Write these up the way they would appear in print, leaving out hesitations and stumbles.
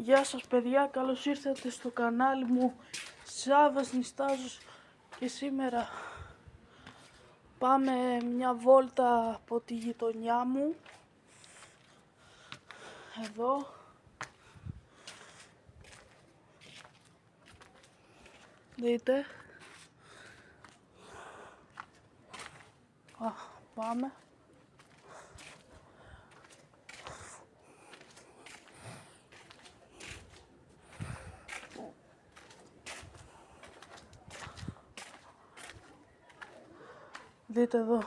Γεια σας παιδιά, καλώς ήρθατε στο κανάλι μου. Σάββας Νιστάζος και σήμερα πάμε μια βόλτα από τη γειτονιά μου. Εδώ. Δείτε. Πάμε. Δείτε εδώ.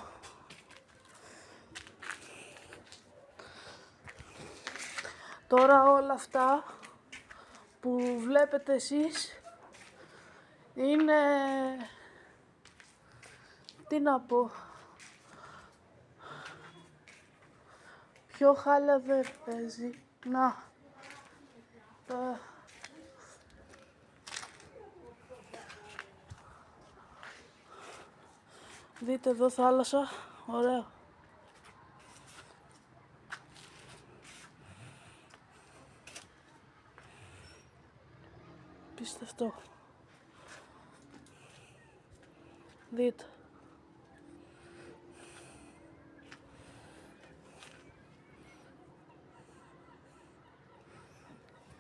Τώρα όλα αυτά που βλέπετε εσείς είναι, τι να πω, πιο χάλια δεν παίζει. Να, δείτε εδώ θάλασσα, ωραίο. Πιστευτό. Δείτε.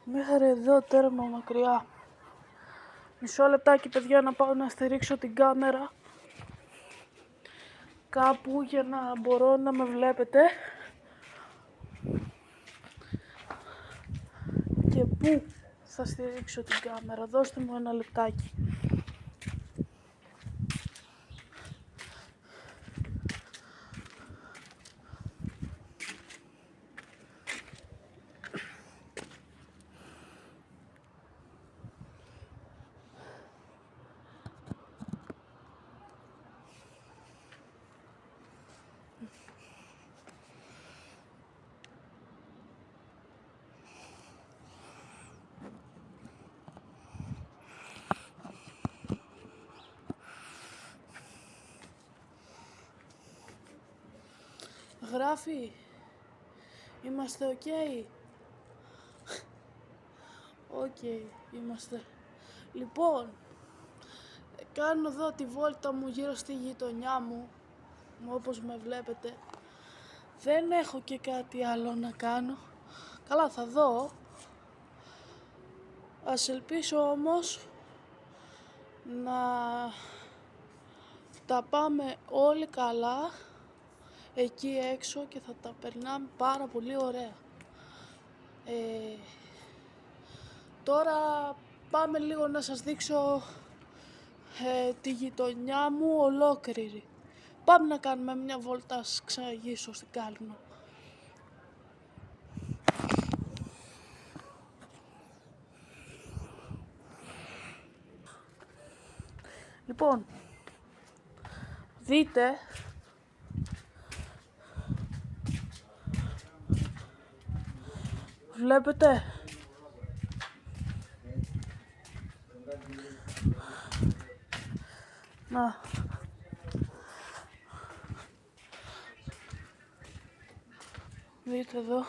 Μέχρι εδώ τέρμα μακριά. Μισό λεπτάκι παιδιά να πάω να στηρίξω την κάμερα κάπου για να μπορώ να με βλέπετε. Και πού θα στηρίξω την κάμερα, δώστε μου ένα λεπτάκι. Γράφει, είμαστε ok. Ok, είμαστε. Λοιπόν, κάνω εδώ τη βόλτα μου γύρω στη γειτονιά μου, όπως με βλέπετε. Δεν έχω και κάτι άλλο να κάνω. Καλά, θα δω. Ας ελπίσω όμως να τα πάμε όλοι καλά εκεί έξω και θα τα περνάμε πάρα πολύ ωραία. Τώρα πάμε λίγο να σας δείξω τη γειτονιά μου ολόκληρη. Πάμε να κάνουμε μια βόλτα, ας ξαναγυρίσω στην Κάλυμνο. Λοιπόν, δείτε, βλέπετε, να, δείτε εδώ.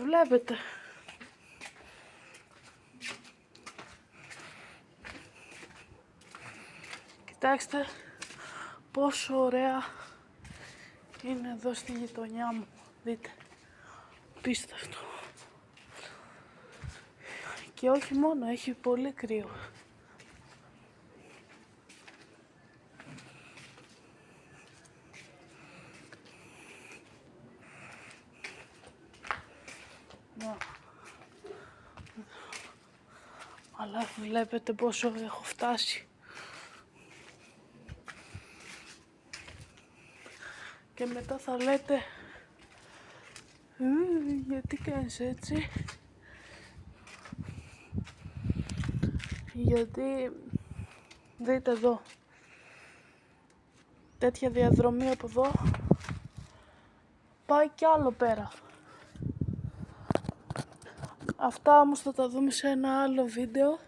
Βλέπετε. Κοιτάξτε πόσο ωραία είναι εδώ στη γειτονιά μου. Δείτε. Πίστευτο. Και όχι μόνο, έχει πολύ κρύο. Αλλά βλέπετε πόσο έχω φτάσει. Και μετά θα λέτε γιατί κάνεις έτσι. Γιατί δείτε εδώ τέτοια διαδρομή από εδώ πάει κι άλλο πέρα. Αυτά όμως θα τα δούμε σε ένα άλλο βίντεο.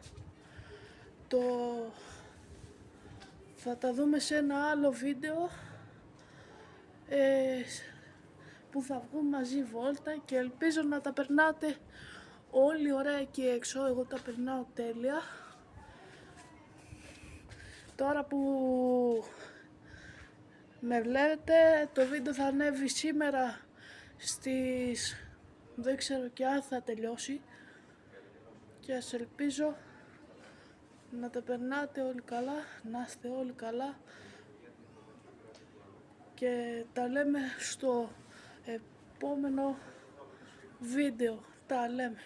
Θα τα δούμε σε ένα άλλο βίντεο που θα βγουν μαζί βόλτα και ελπίζω να τα περνάτε όλοι ωραία εκεί έξω. Εγώ τα περνάω τέλεια. Τώρα που με βλέπετε, το βίντεο θα ανέβει σήμερα στις... δεν ξέρω και αν θα τελειώσει, και ας ελπίζω να τα περνάτε όλοι καλά, να είστε όλοι καλά και τα λέμε στο επόμενο βίντεο. Τα λέμε.